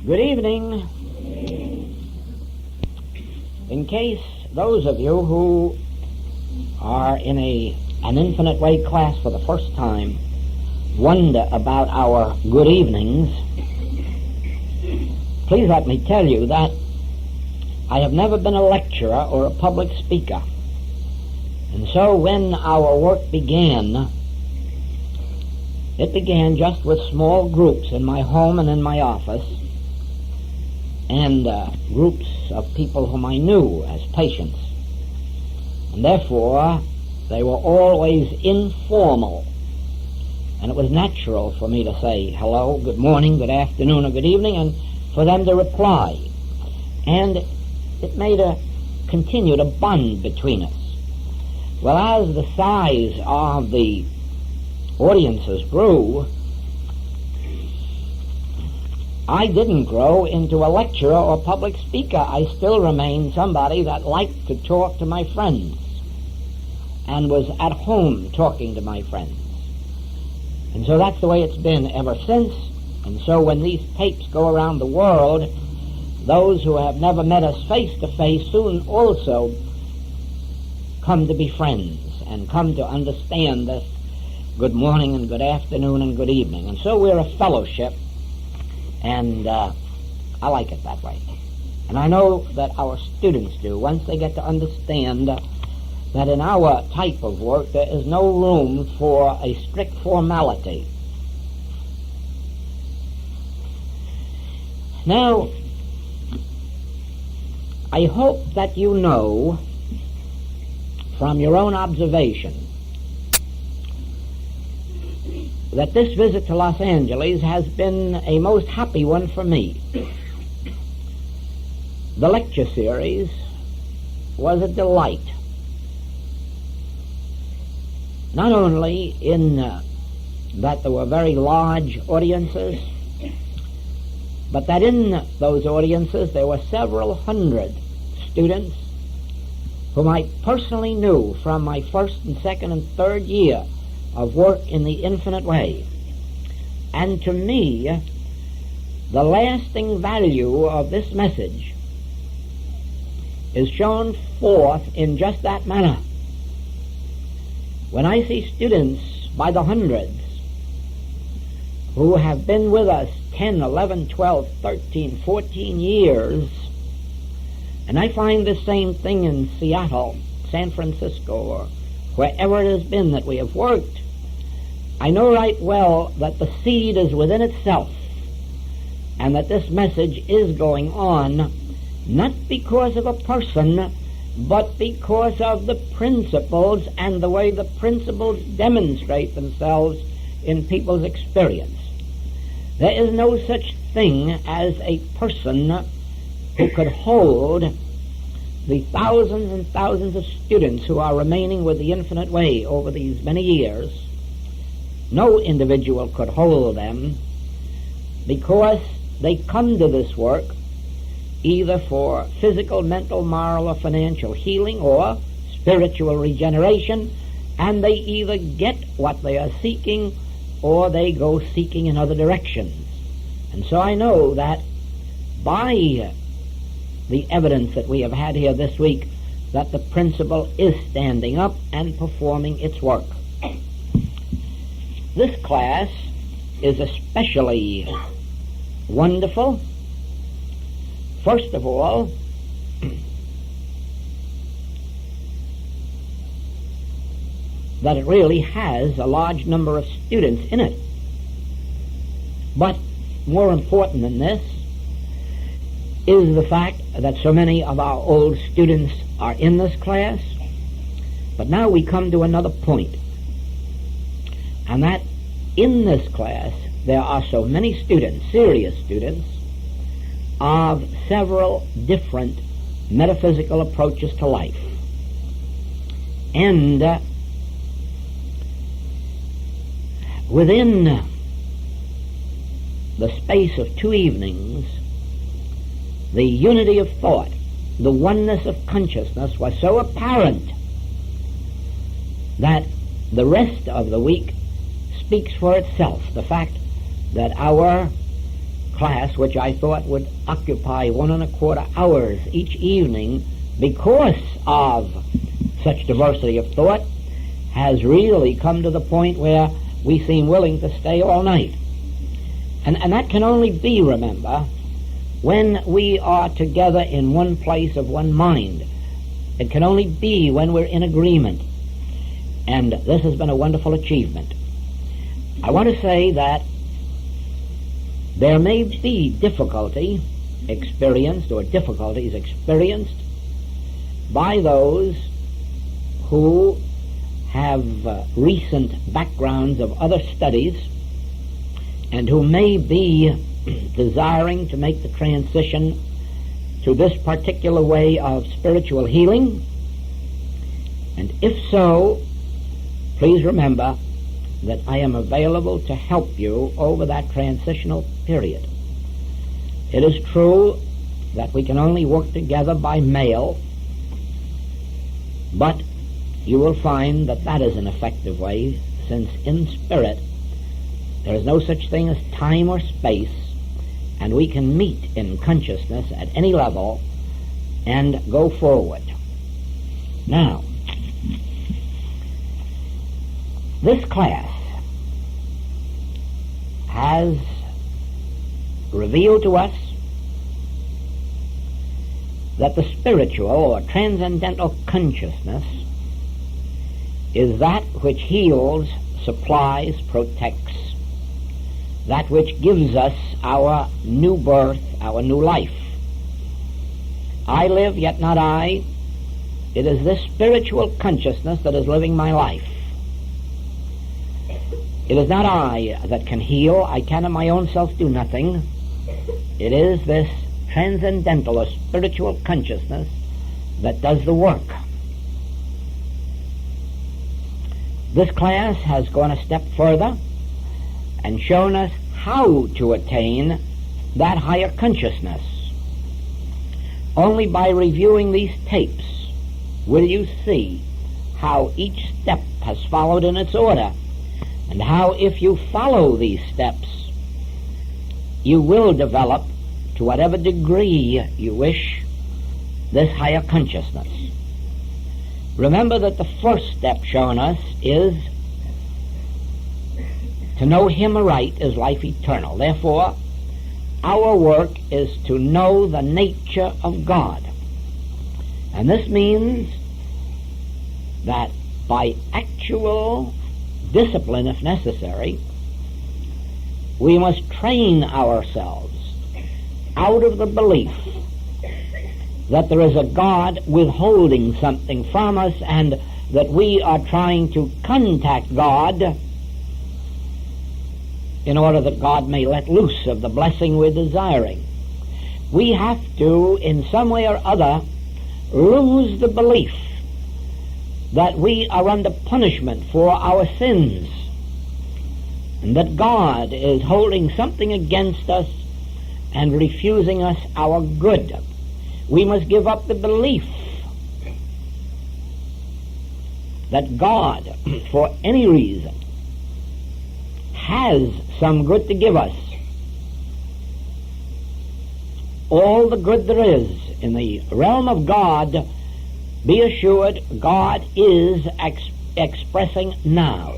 Good evening. In case those of you who are in an Infinite Way class for the first time wonder about our good evenings, please let me tell you that I have never been a lecturer or a public speaker. And so when our work began, it began just with small groups in my home and in my office, and groups of people whom I knew as patients. And therefore, they were always informal. And it was natural for me to say hello, good morning, good afternoon, or good evening, and for them to reply. And it continued a bond between us. Well, as the size of the audiences grew, I didn't grow into a lecturer or public speaker. I still remained somebody that liked to talk to my friends and was at home talking to my friends. And so that's the way it's been ever since. And so when these tapes go around the world, those who have never met us face to face soon also come to be friends and come to understand this good morning and good afternoon and good evening. And so we're a fellowship, and I like it that way. And I know that our students do, once they get to understand that in our type of work there is no room for a strict formality. Now, I hope that you know from your own observation that this visit to Los Angeles has been a most happy one for me. The lecture series was a delight. Not only in that there were very large audiences, but that in those audiences there were several hundred students whom I personally knew from my first and second and third year of work in the Infinite Way. And to me, the lasting value of this message is shown forth in just that manner. When I see students by the hundreds who have been with us 10, 11, 12, 13, 14 years, and I find the same thing in Seattle, San Francisco, or wherever it has been that we have worked, I know right well that the seed is within itself, and that this message is going on, not because of a person, but because of the principles and the way the principles demonstrate themselves in people's experience. There is no such thing as a person who could hold the thousands and thousands of students who are remaining with the Infinite Way over these many years. No individual could hold them, because they come to this work either for physical, mental, moral, or financial healing, or spiritual regeneration, and they either get what they are seeking or they go seeking in other directions. And so I know that by the evidence that we have had here this week, that the principle is standing up and performing its work. This class is especially wonderful, first of all, that it really has a large number of students in it. But more important than this is the fact that so many of our old students are in this class. But now we come to another point, and that in this class there are so many students, serious students, of several different metaphysical approaches to life. And within the space of 2 evenings, the unity of thought, the oneness of consciousness was so apparent that the rest of the week speaks for itself. The fact that our class which I thought would occupy 1¼ hours each evening because of such diversity of thought has really come to the point where we seem willing to stay all night. And that can only be, remember, when we are together in one place of one mind. It can only be when we're in agreement. And this has been a wonderful achievement. I want to say that there may be difficulties experienced by those who have recent backgrounds of other studies and who may be desiring to make the transition to this particular way of spiritual healing. And if so, please remember that I am available to help you over that transitional period. It is true that we can only work together by mail, but you will find that that is an effective way, since in spirit there is no such thing as time or space, and we can meet in consciousness at any level and go forward. Now, this class has revealed to us that the spiritual or transcendental consciousness is that which heals, supplies, protects, that which gives us our new birth, our new life. I live, yet not I. It is this spiritual consciousness that is living my life. It is not I that can heal. I can of my own self do nothing. It is this transcendental or spiritual consciousness that does the work. This class has gone a step further and shown us how to attain that higher consciousness. Only by reviewing these tapes will you see how each step has followed in its order, and how if you follow these steps, you will develop, to whatever degree you wish, this higher consciousness. Remember that the first step shown us is to know Him aright is life eternal. Therefore, our work is to know the nature of God. And this means that by actual discipline, if necessary, we must train ourselves out of the belief that there is a God withholding something from us and that we are trying to contact God in order that God may let loose of the blessing we're desiring. We have to, in some way or other, lose the belief that we are under punishment for our sins, and that God is holding something against us and refusing us our good. We must give up the belief that God, for any reason, has some good to give us. All the good there is in the realm of God, be assured, God is expressing now.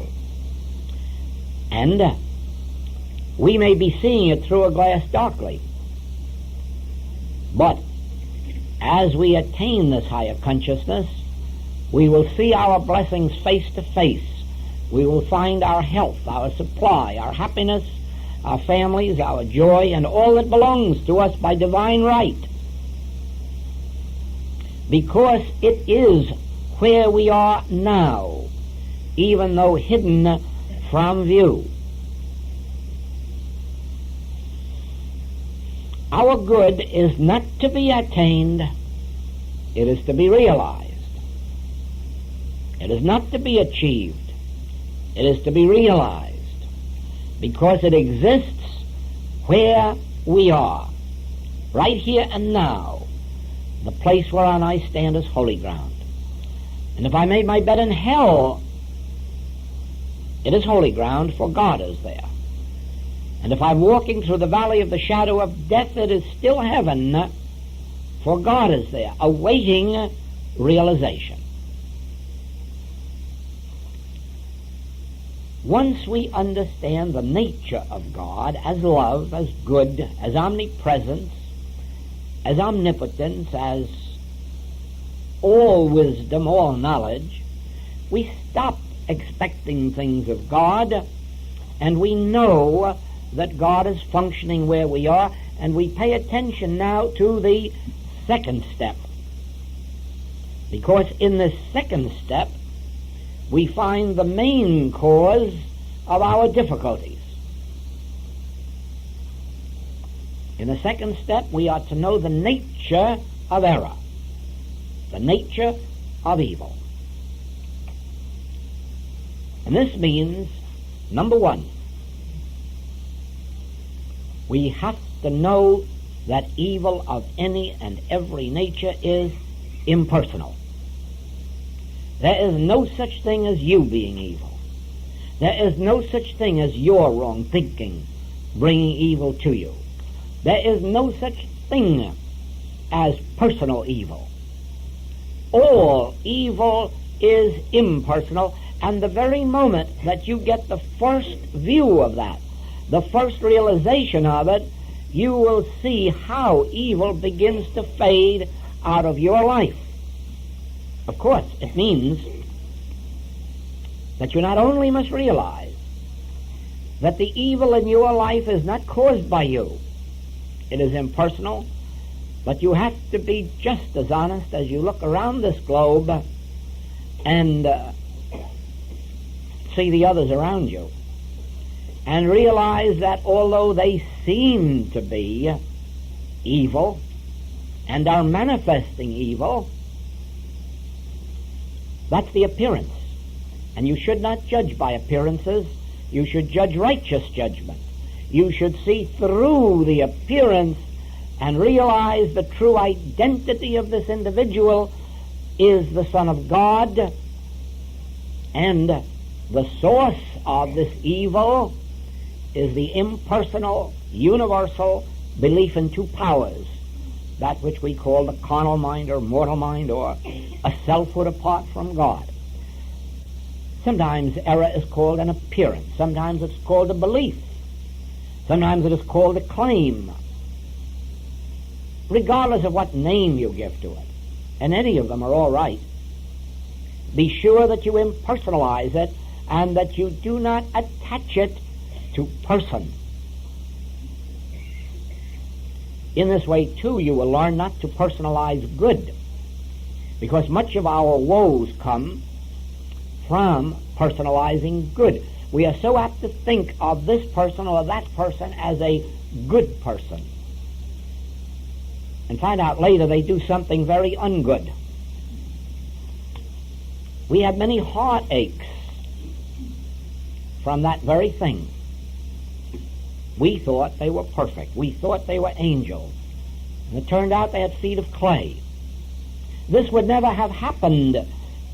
And we may be seeing it through a glass darkly. But as we attain this higher consciousness, we will see our blessings face to face. We will find our health, our supply, our happiness, our families, our joy, and all that belongs to us by divine right. Because it is where we are now, even though hidden from view. Our good is not to be attained, it is to be realized. It is not to be achieved, it is to be realized, because it exists where we are, right here and now. The place whereon I stand is holy ground. And if I made my bed in hell, it is holy ground, for God is there. And if I'm walking through the valley of the shadow of death, it is still heaven, for God is there, awaiting realization. Once we understand the nature of God as love, as good, as omnipresence, as omnipotence, as all wisdom, all knowledge, we stop expecting things of God, and we know that God is functioning where we are, and we pay attention now to the second step. Because in this second step, we find the main cause of our difficulties. In the second step, we are to know the nature of error, the nature of evil. And this means, number one, we have to know that evil of any and every nature is impersonal. There is no such thing as you being evil. There is no such thing as your wrong thinking bringing evil to you. There is no such thing as personal evil. All evil is impersonal, and the very moment that you get the first view of that, the first realization of it, you will see how evil begins to fade out of your life. Of course, it means that you not only must realize that the evil in your life is not caused by you, it is impersonal, but you have to be just as honest as you look around this globe and see the others around you, and realize that although they seem to be evil and are manifesting evil, that's the appearance. And you should not judge by appearances. You should judge righteous judgment. You should see through the appearance and realize the true identity of this individual is the Son of God, and the source of this evil is the impersonal, universal belief in two powers, that which we call the carnal mind or mortal mind, or a selfhood apart from God. Sometimes error is called an appearance. Sometimes it's called a belief. Sometimes it is called a claim. Regardless of what name you give to it, and any of them are all right, be sure that you impersonalize it and that you do not attach it to person. In this way, too, you will learn not to personalize good, because much of our woes come from personalizing good. We are so apt to think of this person or that person as a good person, and find out later they do something very ungood. We have many heartaches from that very thing. We thought they were perfect. We thought they were angels. And it turned out they had feet of clay. This would never have happened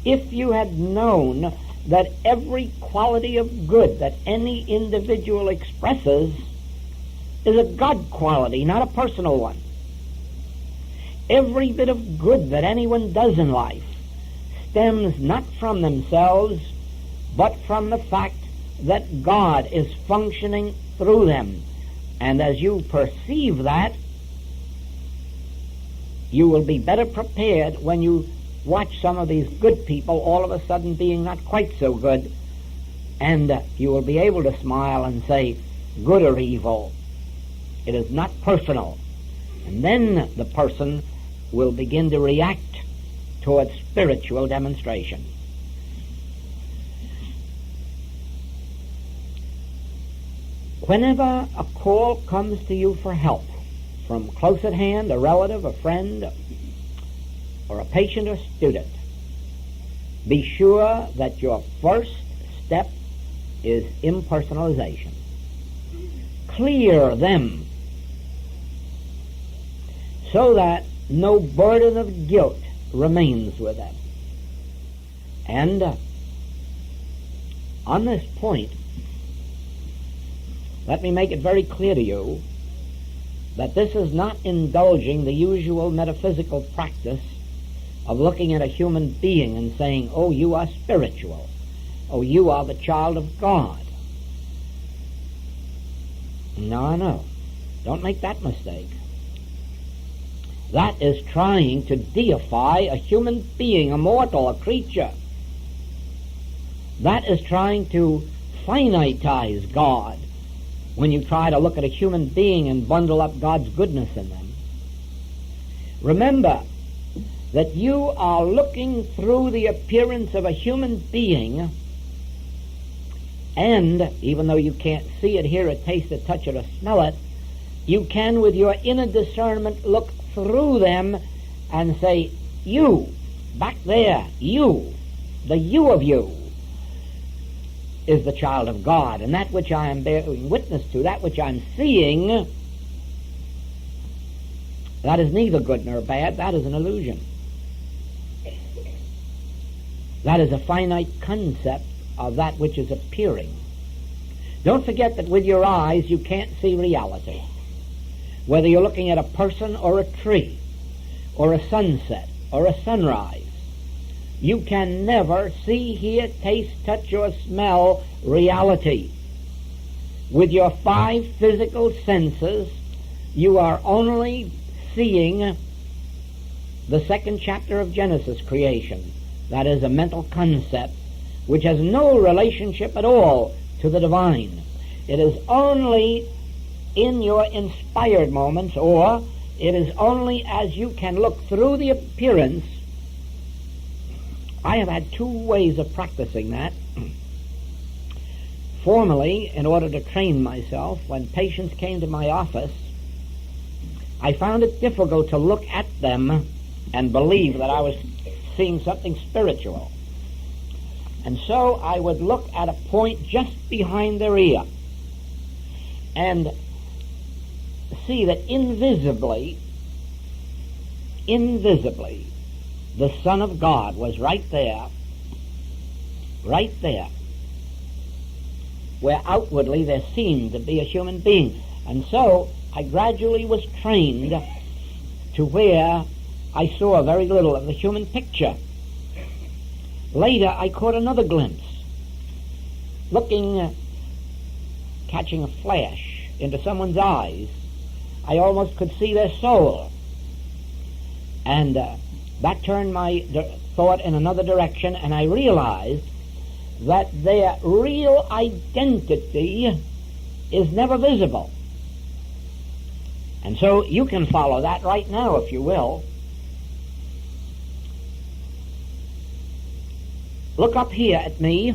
if you had known that every quality of good that any individual expresses is a God quality, not a personal one. Every bit of good that anyone does in life stems not from themselves, but from the fact that God is functioning through them. And as you perceive that, you will be better prepared when you watch some of these good people all of a sudden being not quite so good, and you will be able to smile and say, good or evil, it is not personal. And then the person will begin to react towards spiritual demonstration. Whenever a call comes to you for help, from close at hand, a relative, a friend, or a patient or student, be sure that your first step is impersonalization. Clear them so that no burden of guilt remains with them. And on this point, let me make it very clear to you that this is not indulging the usual metaphysical practice of looking at a human being and saying, oh, you are spiritual. Oh, you are the child of God. No. Don't make that mistake. That is trying to deify a human being, a mortal, a creature. That is trying to finitize God when you try to look at a human being and bundle up God's goodness in them. Remember that you are looking through the appearance of a human being, and even though you can't see it, hear it, taste it, touch it, or smell it, you can, with your inner discernment, look through them and say, you, back there, you, the you of you, is the child of God. And that which I am bearing witness to, that which I'm seeing, that is neither good nor bad. That is an illusion. That is a finite concept of that which is appearing. Don't forget that with your eyes you can't see reality. Whether you're looking at a person or a tree or a sunset or a sunrise, you can never see, hear, taste, touch, or smell reality. With your 5 physical senses, you are only seeing the 2nd chapter of Genesis, creation. That is a mental concept which has no relationship at all to the divine. It is only in your inspired moments, or it is only as you can look through the appearance. I have had 2 ways of practicing that. Formerly, in order to train myself, when patients came to my office, I found it difficult to look at them and believe that I was seeing something spiritual. And so I would look at a point just behind their ear and see that invisibly, the Son of God was right there, where outwardly there seemed to be a human being. And so I gradually was trained to where I saw very little of the human picture. Later I caught another glimpse, catching a flash into someone's eyes. I almost could see their soul. And that turned my thought in another direction, and I realized that their real identity is never visible. And so you can follow that right now if you will. Look up here at me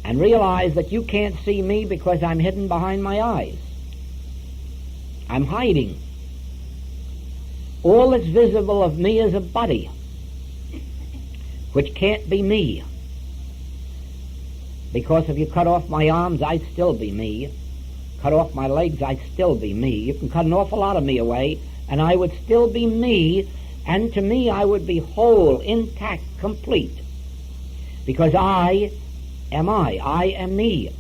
and realize that you can't see me because I'm hidden behind my eyes. I'm hiding. All that's visible of me is a body, which can't be me. Because if you cut off my arms, I'd still be me. Cut off my legs, I'd still be me. You can cut an awful lot of me away, and I would still be me, and to me I would be whole, intact, complete. Because I am me.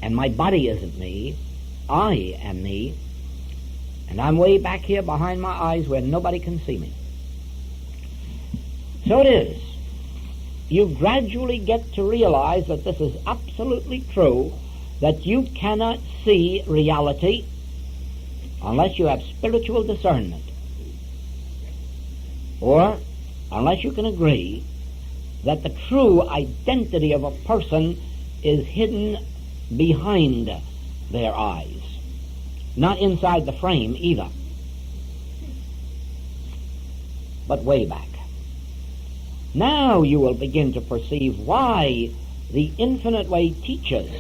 And my body isn't me. I am me. And I'm way back here behind my eyes where nobody can see me. So it is. You gradually get to realize that this is absolutely true, that you cannot see reality unless you have spiritual discernment, or unless you can agree that the true identity of a person is hidden behind their eyes, not inside the frame either, but way back. Now you will begin to perceive why the Infinite Way teaches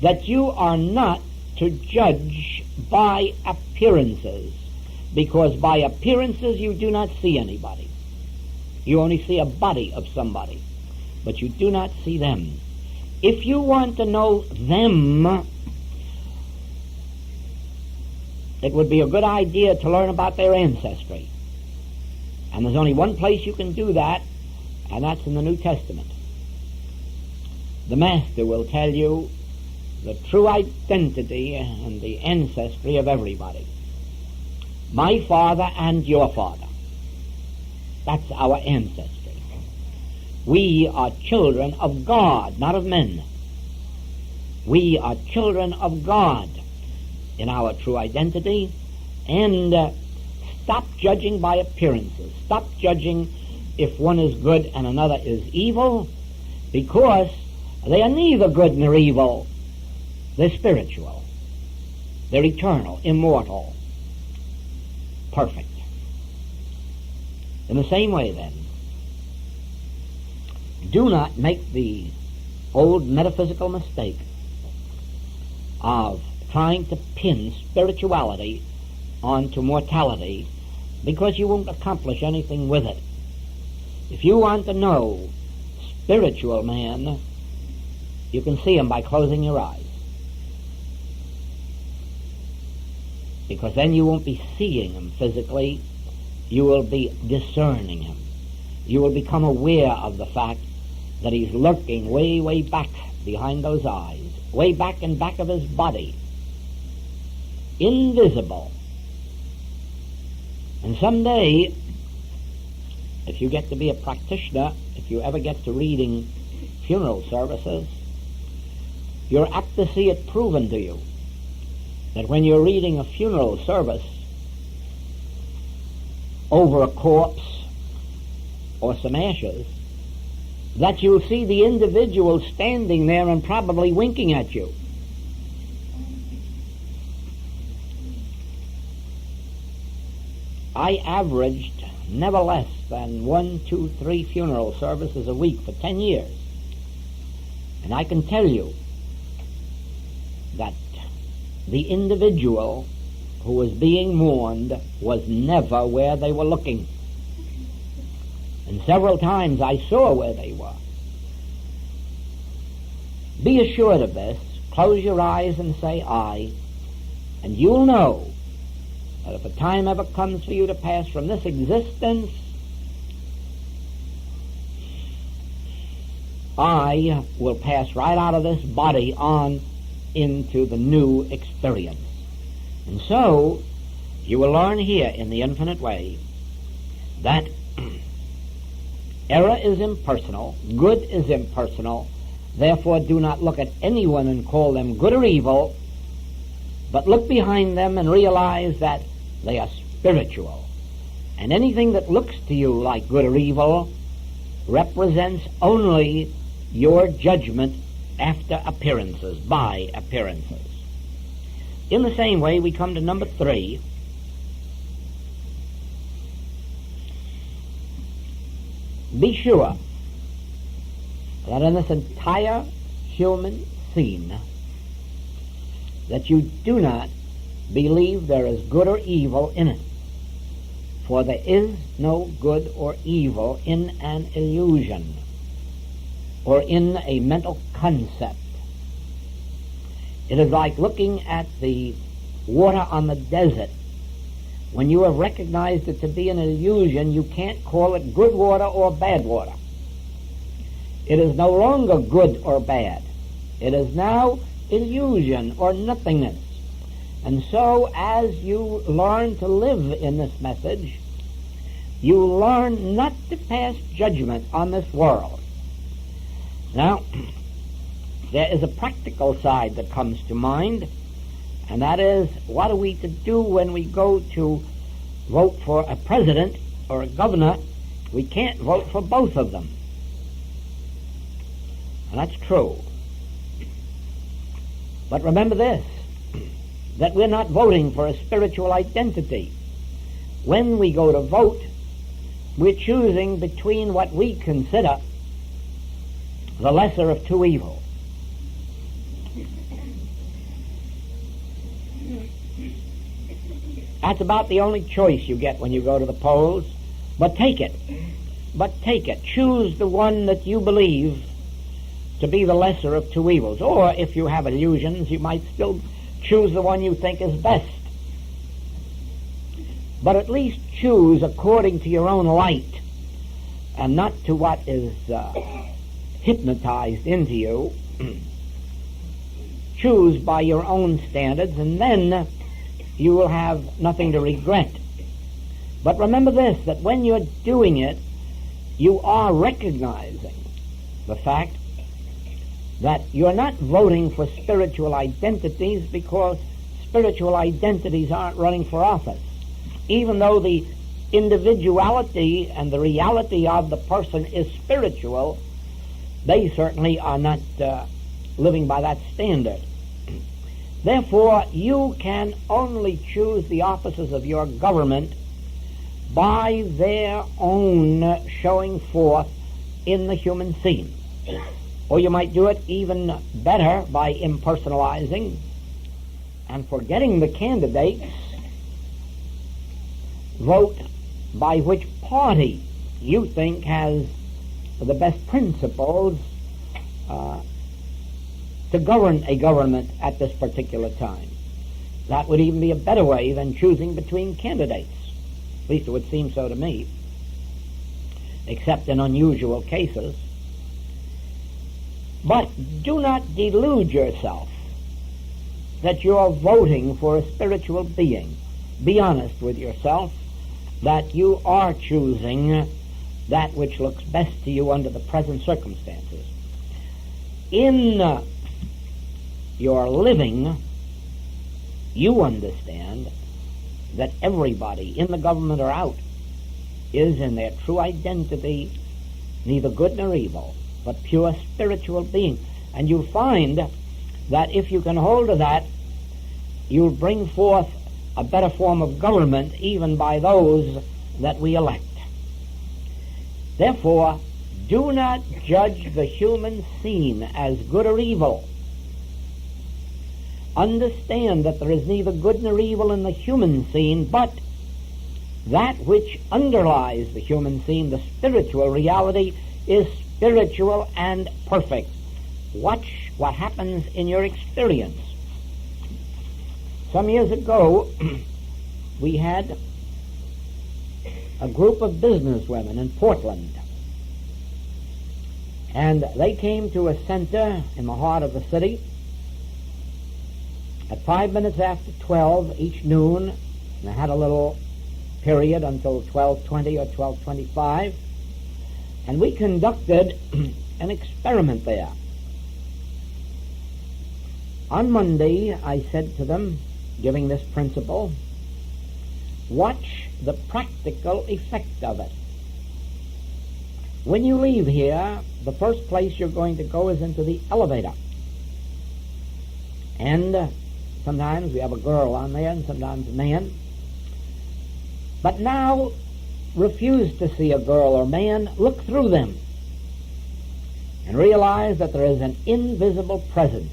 that you are not to judge by appearances, because by appearances you do not see anybody. You only see a body of somebody, but you do not see them. If you want to know them, it would be a good idea to learn about their ancestry. And there's only one place you can do that, and that's in the New Testament. the Master will tell you the true identity and the ancestry of everybody. My father and your father. That's our ancestry. We are children of God, not of men. We are children of God in our true identity, and stop judging by appearances. Stop judging if one is good and another is evil, because they are neither good nor evil. They're spiritual. They're eternal, immortal, perfect. In the same way, then, do not make the old metaphysical mistake of trying to pin spirituality onto mortality, because you won't accomplish anything with it. If you want to know spiritual man, you can see him by closing your eyes. Because then you won't be seeing him physically, you will be discerning him. You will become aware of the fact that he's lurking way, way back behind those eyes, way back in back of his body, invisible. And someday, if you get to be a practitioner, if you ever get to reading funeral services, you're apt to see it proven to you that when you're reading a funeral service over a corpse or some ashes, that you'll see the individual standing there and probably winking at you. I averaged never less than 1, 2, 3 funeral services a week for 10 years. And I can tell you that the individual who was being mourned was never where they were looking. And several times I saw where they were. Be assured of this. Close your eyes and say, I, and you'll know that if a time ever comes for you to pass from this existence, I will pass right out of this body on into the new experience. And so, you will learn here in the infinite way that error is impersonal, good is impersonal, therefore do not look at anyone and call them good or evil, but look behind them and realize that they are spiritual. And anything that looks to you like good or evil represents only your judgment after appearances, by appearances. In the same way, we come to number 3. Be sure that in this entire human scene that you do not believe there is good or evil in it. For there is no good or evil in an illusion or in a mental concept. It is like looking at the water on the desert. When you have recognized it to be an illusion, you can't call it good water or bad water. It is no longer good or bad. It is now illusion or nothingness. And so as you learn to live in this message, you learn not to pass judgment on this world. Now, there is a practical side that comes to mind, and that is, what are we to do when we go to vote for a president or a governor? We can't vote for both of them. And that's true. But remember this, that we're not voting for a spiritual identity. When we go to vote, we're choosing between what we consider the lesser of two evils. That's about the only choice you get when you go to the polls. But take it. But take it. Choose the one that you believe to be the lesser of two evils. Or if you have illusions, you might still choose the one you think is best. But at least choose according to your own light and not to what is hypnotized into you. Choose by your own standards, and then you will have nothing to regret. But remember this, that when you're doing it, you are recognizing the fact that you're not voting for spiritual identities, because spiritual identities aren't running for office. Even though the individuality and the reality of the person is spiritual, they certainly are not living by that standard. Therefore, you can only choose the officers of your government by their own showing forth in the human scene. Or you might do it even better by impersonalizing and forgetting the candidates. Vote by which party you think has the best principles to govern a government at this particular time. That would even be a better way than choosing between candidates. At least it would seem so to me, except in unusual cases. But do not delude yourself that you're voting for a spiritual being. Be honest with yourself that you are choosing that which looks best to you under the present circumstances. In your living, you understand that everybody, in the government or out, is in their true identity neither good nor evil, but pure spiritual being. And you'll find that if you can hold to that, you'll bring forth a better form of government even by those that we elect. Therefore, do not judge the human scene as good or evil. Understand that there is neither good nor evil in the human scene, but that which underlies the human scene, the spiritual reality, is spiritual and perfect. Watch what happens in your experience. Some years ago, we had a group of businesswomen in Portland, and they came to a center in the heart of the city at 5 minutes after 12 each noon, and they had a little period until 12:20 or 12:25, and we conducted an experiment there. On Monday, I said to them, giving this principle, watch the practical effect of it. When you leave here, the first place you're going to go is into the elevator. And sometimes we have a girl on there and sometimes a man. But now, refuse to see a girl or man. Look through them and realize that there is an invisible presence.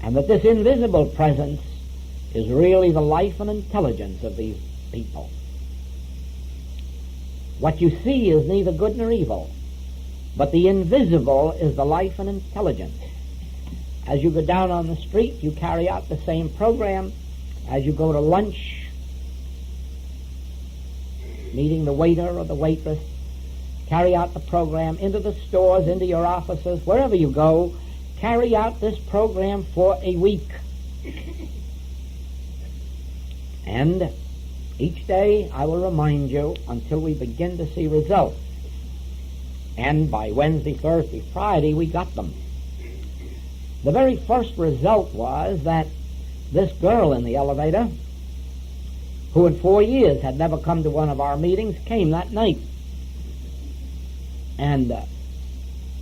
And that this invisible presence is really the life and intelligence of these people. What you see is neither good nor evil, but the invisible is the life and intelligence. As you go down on the street, you carry out the same program. As you go to lunch, meeting the waiter or the waitress, carry out the program into the stores, into your offices, wherever you go. Carry out this program for a week. And each day I will remind you until we begin to see results. And by Wednesday, Thursday, Friday, we got them. The very first result was that this girl in the elevator, who in 4 years had never come to one of our meetings, came that night. And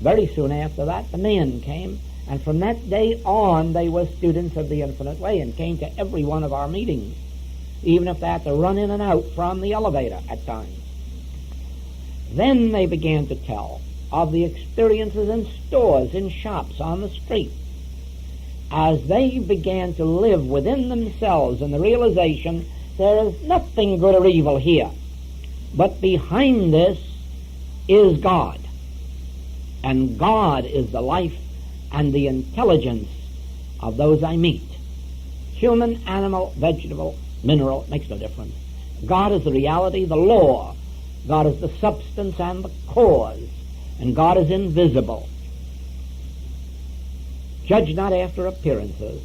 very soon after that, the man came, and from that day on, they were students of the Infinite Way and came to every one of our meetings, even if they had to run in and out from the elevator at times. Then they began to tell of the experiences in stores, in shops, on the street, as they began to live within themselves in the realization there is nothing good or evil here, but behind this is God. And God is the life and the intelligence of those I meet. Human, animal, vegetable, mineral, makes no difference. God is the reality, the law God is the substance and the cause, and God is invisible. Judge not after appearances,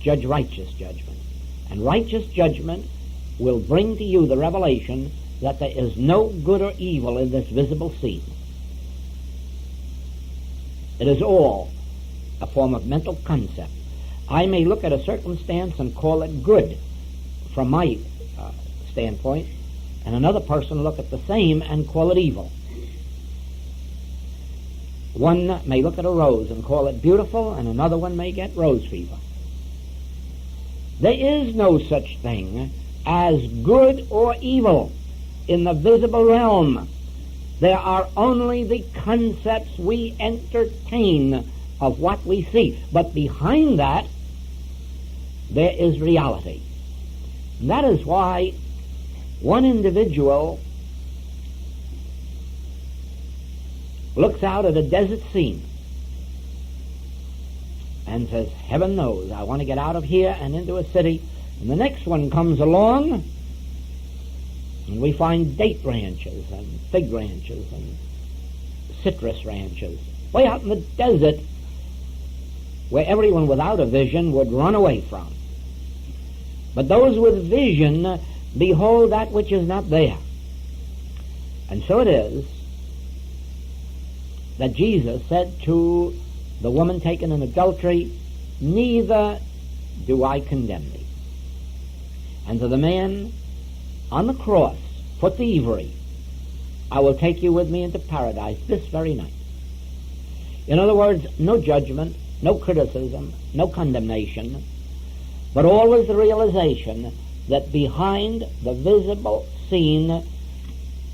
judge righteous judgment. And righteous judgment will bring to you the revelation that there is no good or evil in this visible scene. It is all a form of mental concept. I may look at a circumstance and call it good from my standpoint, and another person look at the same and call it evil. One may look at a rose and call it beautiful, and another one may get rose fever. There is no such thing as good or evil in the visible realm. There are only the concepts we entertain of what we see. But behind that, there is reality. And that is why one individual looks out at a desert scene and says, heaven knows, I want to get out of here and into a city. And the next one comes along, and we find date ranches and fig ranches and citrus ranches way out in the desert where everyone without a vision would run away from. But those with vision behold that which is not there. And so it is that Jesus said to the woman taken in adultery, neither do I condemn thee. And to the man on the cross for thievery, I will take you with me into paradise this very night. In other words, no judgment, no criticism, no condemnation, but always the realization that behind the visible scene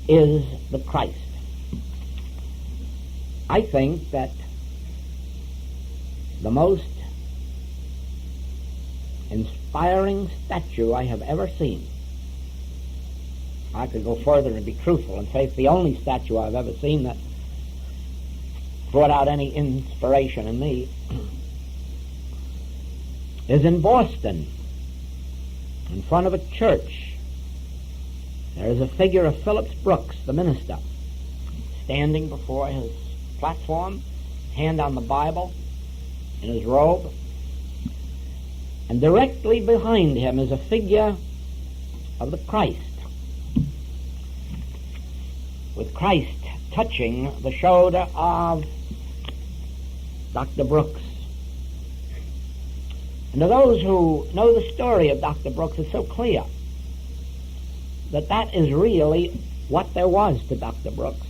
is the Christ. I think that the most inspiring statue I have ever seen, I could go further and be truthful and say it's the only statue I've ever seen that brought out any inspiration in me, is in Boston, in front of a church. There is a figure of Phillips Brooks, the minister, standing before his platform, hand on the Bible, in his robe, and directly behind him is a figure of the Christ, with Christ touching the shoulder of Dr. Brooks. And to those who know the story of Dr. Brooks, it's so clear that that is really what there was to Dr. Brooks.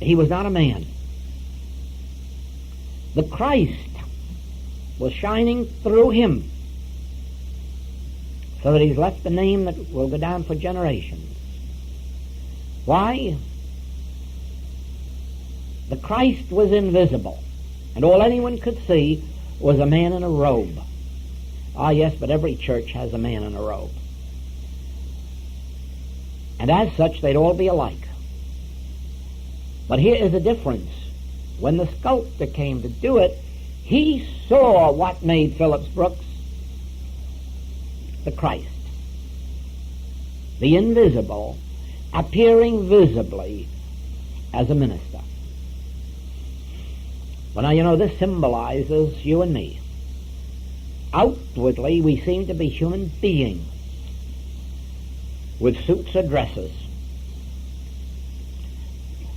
He was not a man. The Christ was shining through him so that he's left a name that will go down for generations. Why? The Christ was invisible, and all anyone could see was a man in a robe. Ah, yes, but every church has a man in a robe. And as such, they'd all be alike. But here is a difference. When the sculptor came to do it, he saw what made Phillips Brooks the Christ. The invisible appearing visibly as a minister. Well, now, you know, this symbolizes you and me. Outwardly, we seem to be human beings with suits or dresses.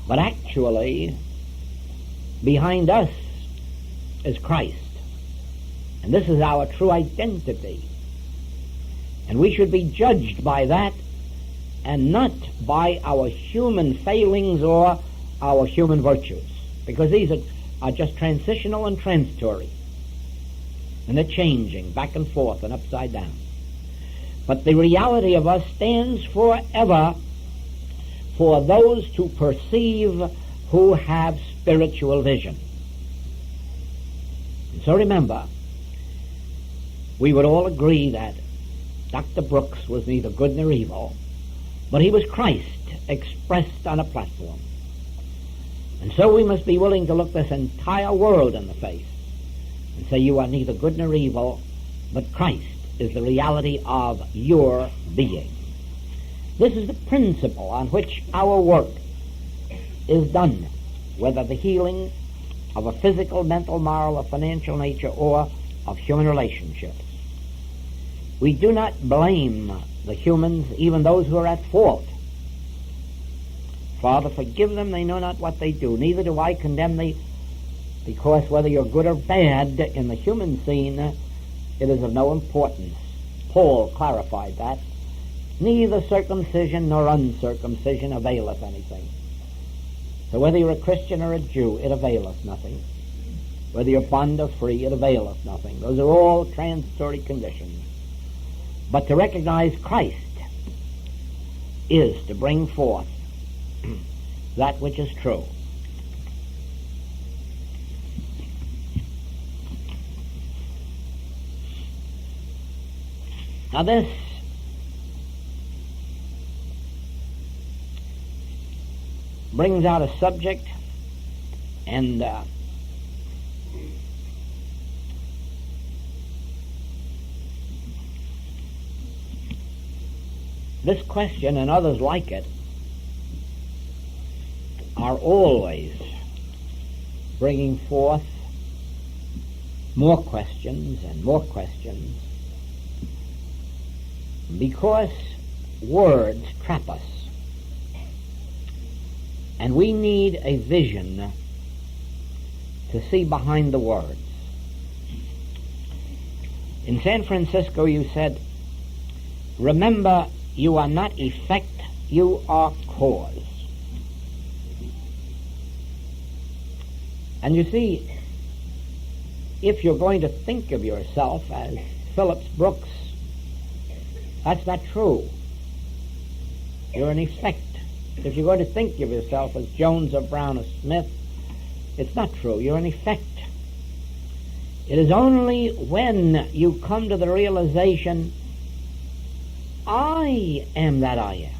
But actually, behind us is Christ. And this is our true identity. And we should be judged by that and not by our human failings or our human virtues. Because these are just transitional and transitory. And they're changing back and forth and upside down. But the reality of us stands forever for those to perceive who have spiritual vision. And so remember, we would all agree that Dr. Brooks was neither good nor evil, but he was Christ expressed on a platform. And so we must be willing to look this entire world in the face and say, you are neither good nor evil, but Christ is the reality of your being. This is the principle on which our work is done, whether the healing of a physical, mental, moral, or financial nature, or of human relationships. We do not blame the humans, even those who are at fault. Father, forgive them, they know not what they do. Neither do I condemn thee, because whether you're good or bad in the human scene, it is of no importance. Paul clarified that. Neither circumcision nor uncircumcision availeth anything. So whether you're a Christian or a Jew, it availeth nothing. Whether you're bond or free, it availeth nothing. Those are all transitory conditions. But to recognize Christ is to bring forth that which is true. Now this brings out a subject, and this question and others like it are always bringing forth more questions and more questions, because words trap us. And we need a vision to see behind the words. In San Francisco you said, remember, you are not effect, you are cause. And you see, if you're going to think of yourself as Phillips Brooks, that's not true. You're an effect. If you're going to think of yourself as Jones or Brown or Smith, it's not true. You're an effect. It is only when you come to the realization, I am that I am.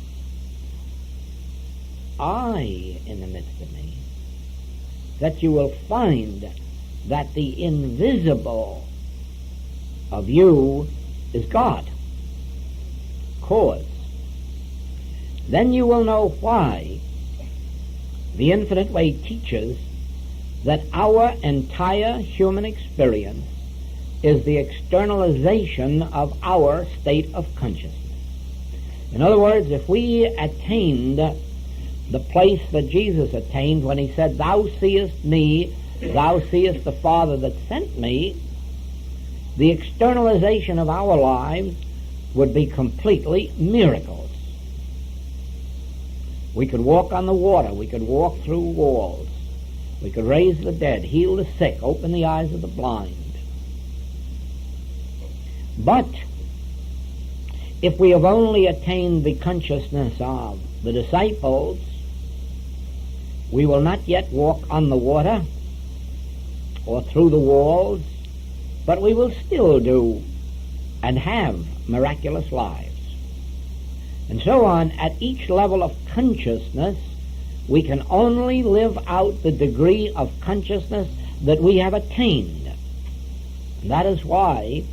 I in the midst of me, that you will find that the invisible of you is God. Cause. Then you will know why the Infinite Way teaches that our entire human experience is the externalization of our state of consciousness. In other words, if we attained the place that Jesus attained when he said, thou seest me, thou seest the Father that sent me, the externalization of our lives would be completely miracles. We could walk on the water, we could walk through walls, we could raise the dead, heal the sick, open the eyes of the blind. But if we have only attained the consciousness of the disciples, we will not yet walk on the water or through the walls, but we will still do and have miraculous lives. And so on, at each level of consciousness, we can only live out the degree of consciousness that we have attained. And that is why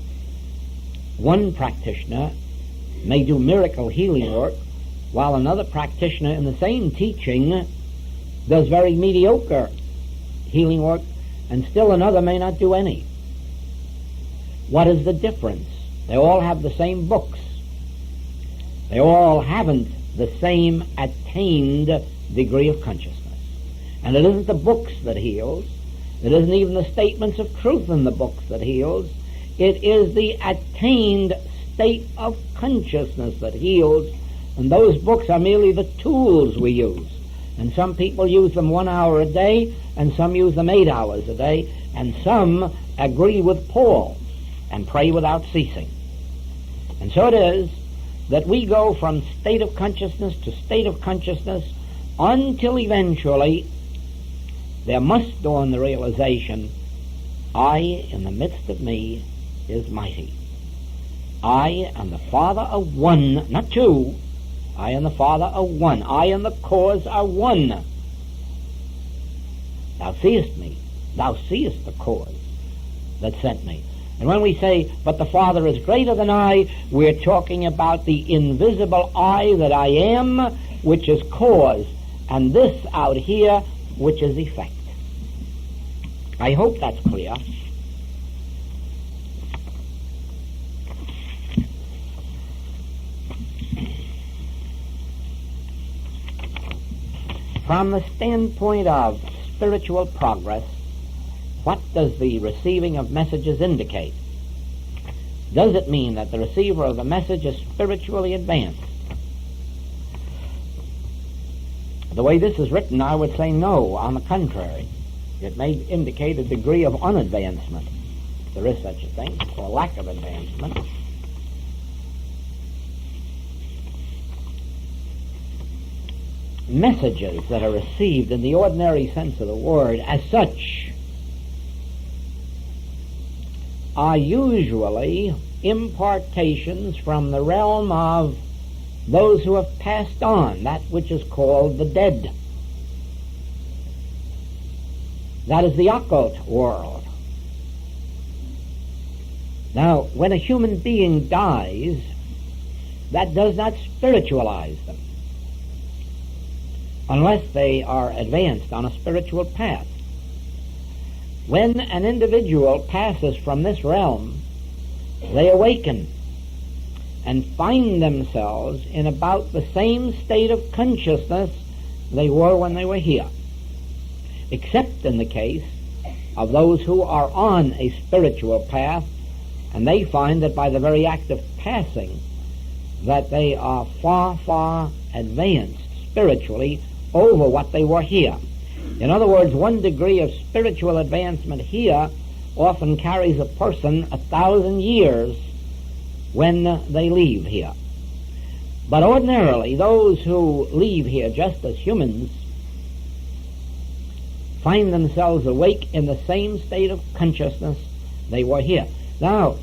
one practitioner may do miracle healing work, while another practitioner in the same teaching does very mediocre healing work, and still another may not do any. What is the difference? They all have the same books. They all haven't the same attained degree of consciousness. And it isn't the books that heals. It isn't even the statements of truth in the books that heals. It is the attained state of consciousness that heals. And those books are merely the tools we use. And some people use them 1 hour a day, and some use them 8 hours a day, and some agree with Paul and pray without ceasing. And so it is that we go from state of consciousness to state of consciousness until eventually there must dawn the realization, I in the midst of me is mighty. I and the Father are one, not two. I and the Father are one. I and the cause are one. Thou seest me. Thou seest the cause that sent me. And when we say, but the Father is greater than I, we're talking about the invisible I that I am, which is cause, and this out here, which is effect. I hope that's clear. From the standpoint of spiritual progress, what does the receiving of messages indicate? Does it mean that the receiver of the message is spiritually advanced? The way this is written, I would say no. On the contrary, it may indicate a degree of unadvancement, if there is such a thing, or lack of advancement. Messages that are received in the ordinary sense of the word as such are usually impartations from the realm of those who have passed on, that which is called the dead. That is the occult world. Now, when a human being dies, that does not spiritualize them, unless they are advanced on a spiritual path. When an individual passes from this realm, they awaken and find themselves in about the same state of consciousness they were when they were here, except in the case of those who are on a spiritual path, and they find that by the very act of passing, that they are far, far advanced spiritually over what they were here. In other words, one degree of spiritual advancement here often carries a person 1,000 years when they leave here. But ordinarily, those who leave here just as humans find themselves awake in the same state of consciousness they were here. Now,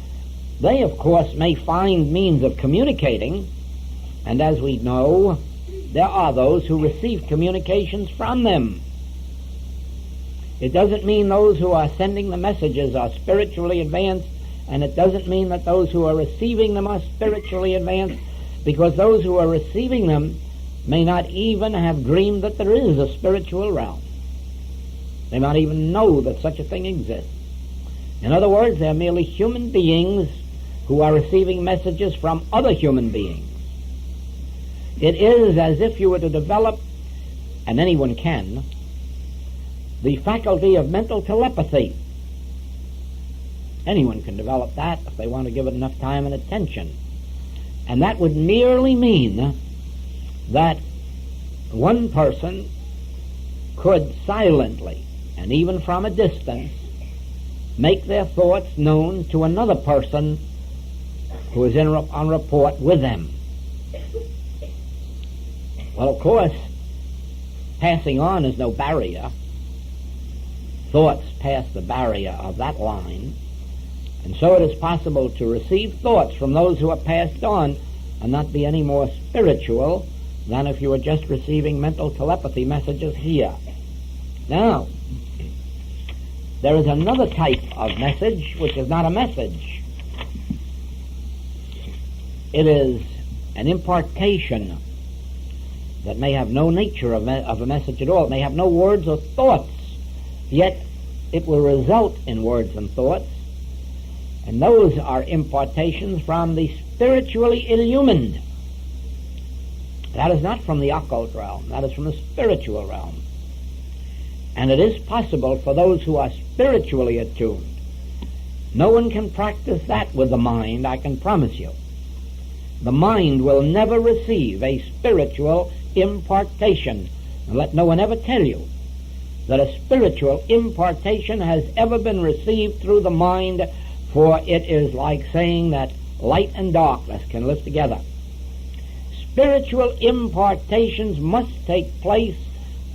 they, of course, may find means of communicating, and as we know, there are those who receive communications from them. It doesn't mean those who are sending the messages are spiritually advanced, and it doesn't mean that those who are receiving them are spiritually advanced, because those who are receiving them may not even have dreamed that there is a spiritual realm. They might even know that such a thing exists. In other words, they're merely human beings who are receiving messages from other human beings. It is as if you were to develop, and anyone can, the faculty of mental telepathy. Anyone can develop that if they want to give it enough time and attention. And that would merely mean that one person could silently, and even from a distance, make their thoughts known to another person who is on rapport with them. Well, of course, passing on is no barrier. Thoughts pass the barrier of that line, and so it is possible to receive thoughts from those who are passed on and not be any more spiritual than if you were just receiving mental telepathy messages here. Now, there is another type of message which is not a message. It is an impartation that may have no nature of a message at all. It may have no words or thoughts, yet it will result in words and thoughts, and those are impartations from the spiritually illumined. That is not from the occult realm. That is from the spiritual realm. And it is possible for those who are spiritually attuned. No one can practice that with the mind, I can promise you. The mind will never receive a spiritual impartation. And let no one ever tell you that a spiritual impartation has ever been received through the mind, for it is like saying that light and darkness can live together. Spiritual impartations must take place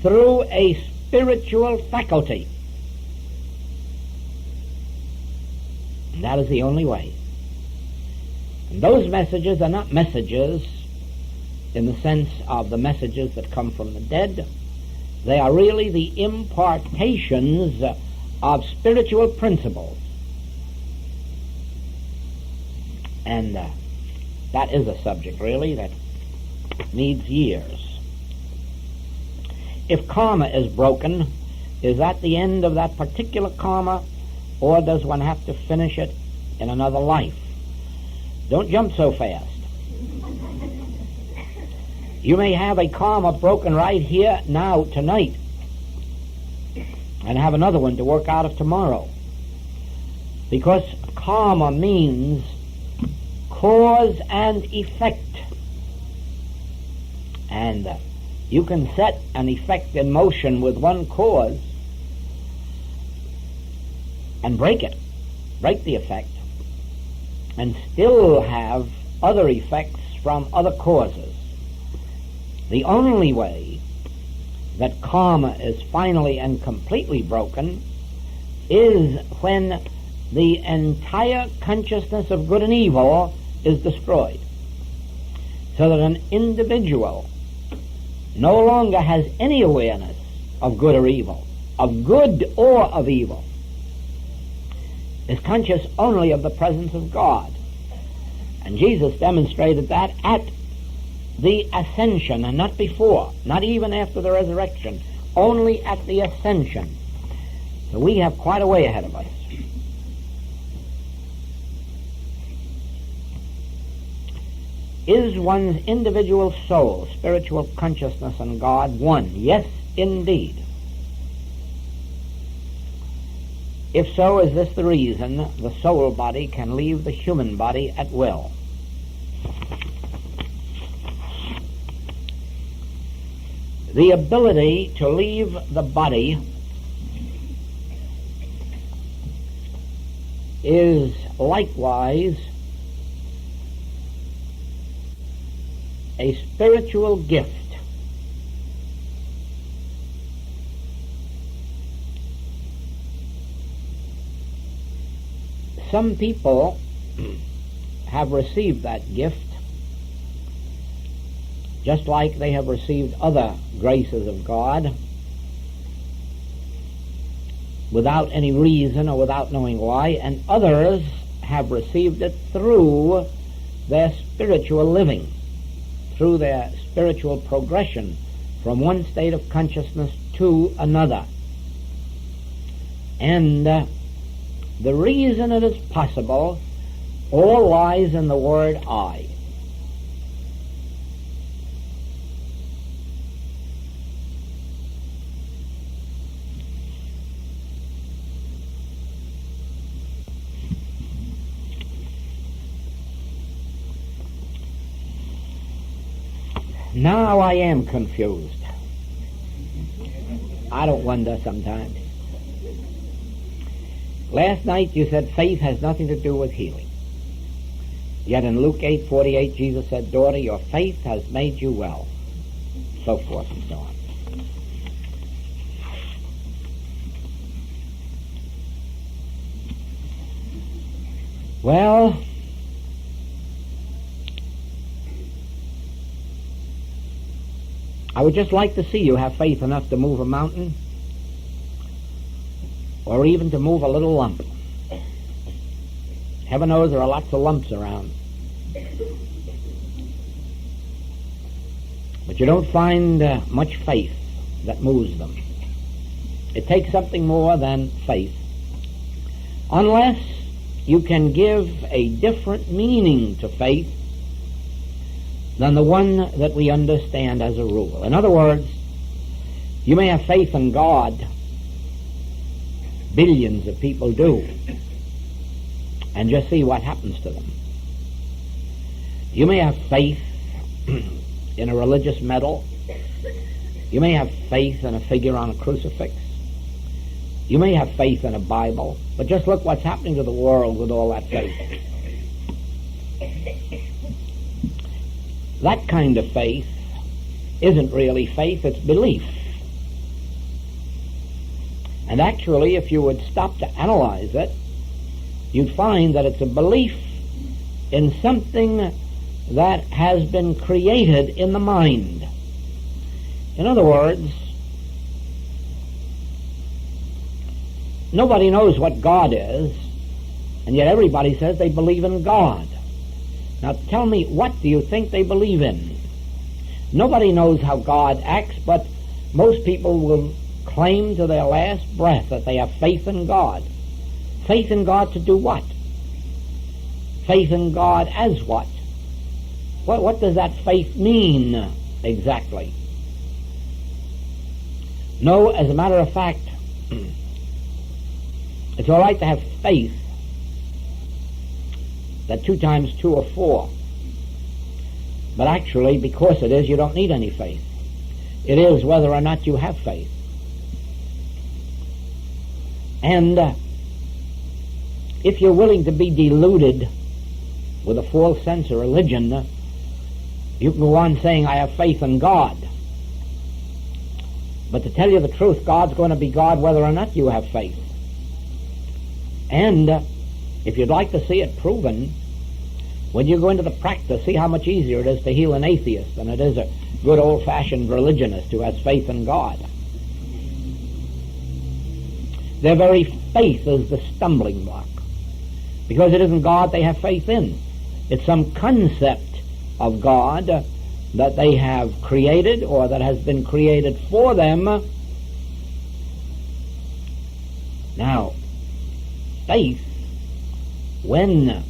through a spiritual faculty. And that is the only way. And those messages are not messages in the sense of the messages that come from the dead. They are really the impartations of spiritual principles. And that is a subject, really, that needs years. If karma is broken, is that the end of that particular karma, or does one have to finish it in another life? Don't jump so fast. You may have a karma broken right here, now, tonight, and have another one to work out of tomorrow. Because karma means cause and effect. And you can set an effect in motion with one cause and break it, break the effect, and still have other effects from other causes. The only way that karma is finally and completely broken is when the entire consciousness of good and evil is destroyed, so that an individual no longer has any awareness of good or evil, of good or of evil, is conscious only of the presence of God. And Jesus demonstrated that at the ascension, and not before, not even after the resurrection, only at the ascension. So we have quite a way ahead of us. Is one's individual soul, spiritual consciousness, and God one? Yes, indeed. If so, is this the reason the soul body can leave the human body at will? The ability to leave the body is likewise a spiritual gift. Some people have received that gift just like they have received other graces of God without any reason or without knowing why, and others have received it through their spiritual living, through their spiritual progression from one state of consciousness to another. And the reason it is possible all lies in the word I. Now I am confused. I don't wonder sometimes. Last night you said faith has nothing to do with healing. Yet in Luke 8:48 Jesus said, "Daughter, your faith has made you well." So forth and so on. Well, I would just like to see you have faith enough to move a mountain, or even to move a little lump. Heaven knows there are lots of lumps around. But you don't find much faith that moves them. It takes something more than faith. Unless you can give a different meaning to faith than the one that we understand as a rule. In other words, you may have faith in God. Billions of people do. And just see what happens to them. You may have faith in a religious medal. You may have faith in a figure on a crucifix. You may have faith in a Bible. But just look what's happening to the world with all that faith. That kind of faith isn't really faith, it's belief. And actually, if you would stop to analyze it, you'd find that it's a belief in something that has been created in the mind. In other words, nobody knows what God is, and yet everybody says they believe in God. Now tell me, what do you think they believe in? Nobody knows how God acts, but most people will claim to their last breath that they have faith in God. Faith in God to do what? Faith in God as what? What does that faith mean exactly? No, as a matter of fact, it's all right to have faith that 2 times 2 are 4. But actually, because it is, you don't need any faith. It is whether or not you have faith. And if you're willing to be deluded with a false sense of religion, you can go on saying, I have faith in God. But to tell you the truth, God's going to be God whether or not you have faith. And if you'd like to see it proven, when you go into the practice, see how much easier it is to heal an atheist than it is a good old-fashioned religionist who has faith in God. Their very faith is the stumbling block, because it isn't God they have faith in. It's some concept of God that they have created or that has been created for them. Now, faith, when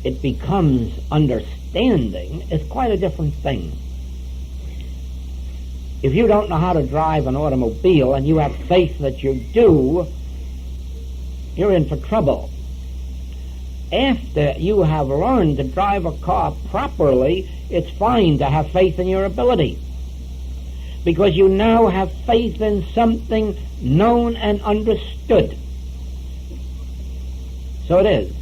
it becomes understanding, is quite a different thing. If you don't know how to drive an automobile and you have faith that you do, you're in for trouble. After you have learned to drive a car properly, it's fine to have faith in your ability, because you now have faith in something known and understood. So it is.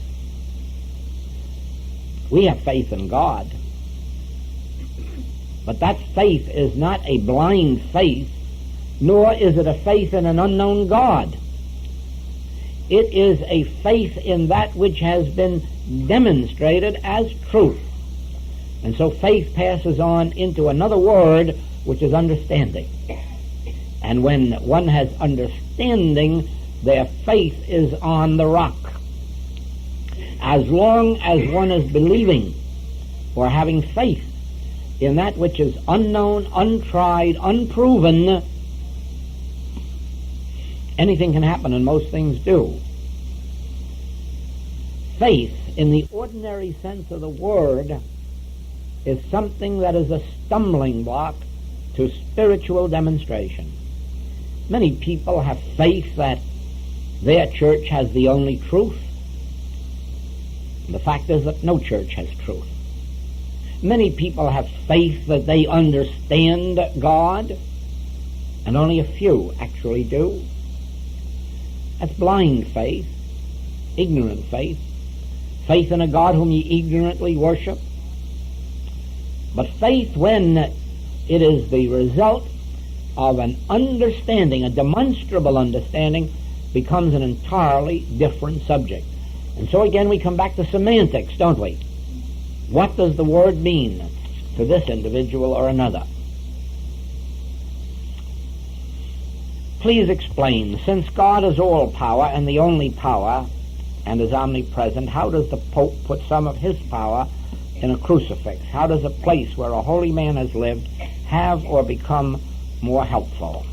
We have faith in God, but that faith is not a blind faith, nor is it a faith in an unknown God. It is a faith in that which has been demonstrated as truth. And so faith passes on into another word, which is understanding. And when one has understanding, their faith is on the rock. As long as one is believing or having faith in that which is unknown, untried, unproven, anything can happen, and most things do. Faith, in the ordinary sense of the word, is something that is a stumbling block to spiritual demonstration. Many people have faith that their church has the only truth. The fact is that no church has truth. Many people have faith that they understand God, and only a few actually do. That's blind faith, ignorant faith, faith in a God whom ye ignorantly worship. But faith, when it is the result of an understanding, a demonstrable understanding, becomes an entirely different subject. And so again we come back to semantics, don't we? What does the word mean to this individual or another? Please explain, since God is all power and the only power and is omnipresent, how does the Pope put some of his power in a crucifix? How does a place where a holy man has lived have or become more helpful?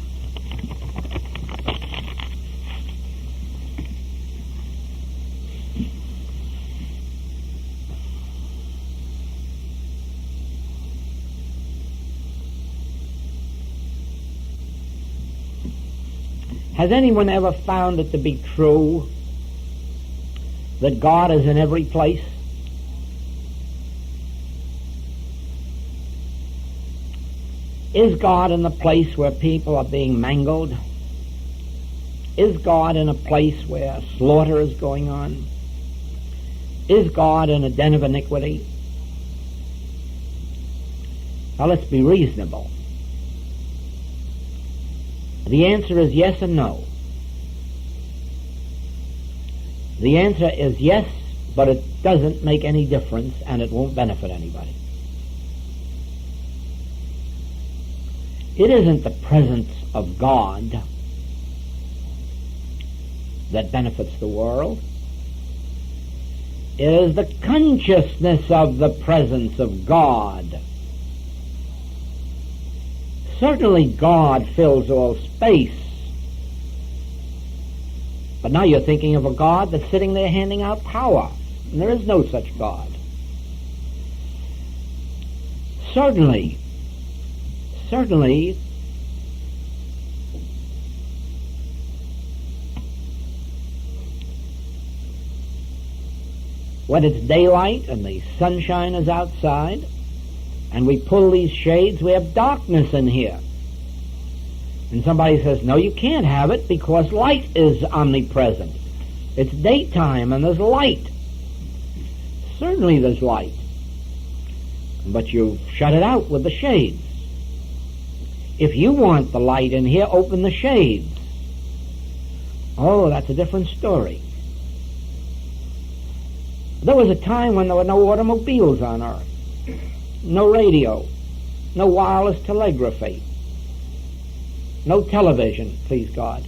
Has anyone ever found it to be true that God is in every place? Is God in the place where people are being mangled? Is God in a place where slaughter is going on? Is God in a den of iniquity? Now let's be reasonable. The answer is yes and no. The answer is yes, but it doesn't make any difference and it won't benefit anybody. It isn't the presence of God that benefits the world. is the consciousness of the presence of God. Certainly God fills all space. But now you're thinking of a God that's sitting there handing out power. And there is no such God. Certainly, when it's daylight and the sunshine is outside, and we pull these shades, we have darkness in here. And somebody says, no, you can't have it because light is omnipresent. It's daytime and there's light. Certainly there's light. But you shut it out with the shades. If you want the light in here, open the shades. Oh, that's a different story. There was a time when there were no automobiles on Earth, no radio, no wireless telegraphy, no television, please God.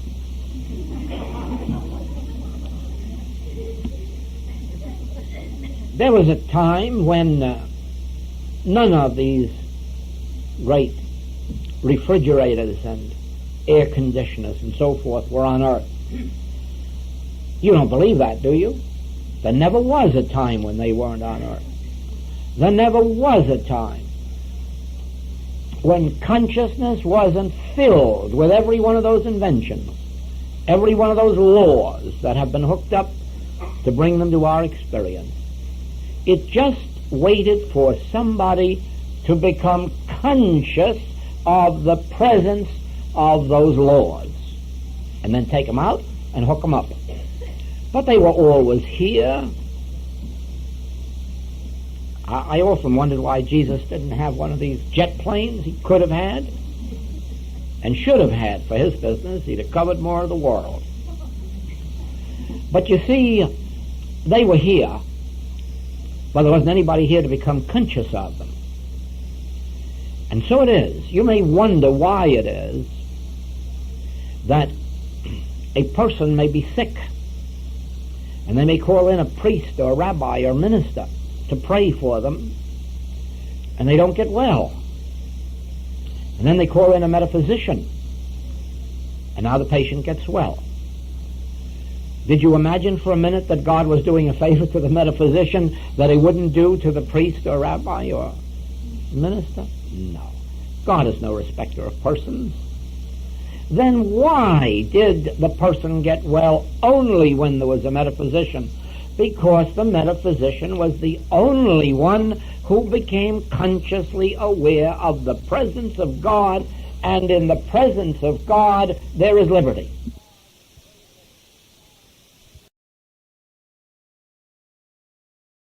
There was a time when none of these great refrigerators and air conditioners and so forth were on Earth. You don't believe that, do you? There never was a time when they weren't on Earth. There never was a time when consciousness wasn't filled with every one of those inventions, every one of those laws that have been hooked up to bring them to our experience. It just waited for somebody to become conscious of the presence of those laws and then take them out and hook them up. But they were always here. I often wondered why Jesus didn't have one of these jet planes he could have had and should have had for his business. He'd have covered more of the world. But you see, they were here, but there wasn't anybody here to become conscious of them. And so it is. You may wonder why it is that a person may be sick, and they may call in a priest or a rabbi or minister to pray for them, and they don't get well. And then they call in a metaphysician, and now the patient gets well. Did you imagine for a minute that God was doing a favor to the metaphysician that he wouldn't do to the priest or rabbi or minister? No. God is no respecter of persons. Then why did the person get well only when there was a metaphysician? Because the metaphysician was the only one who became consciously aware of the presence of God, and in the presence of God there is liberty.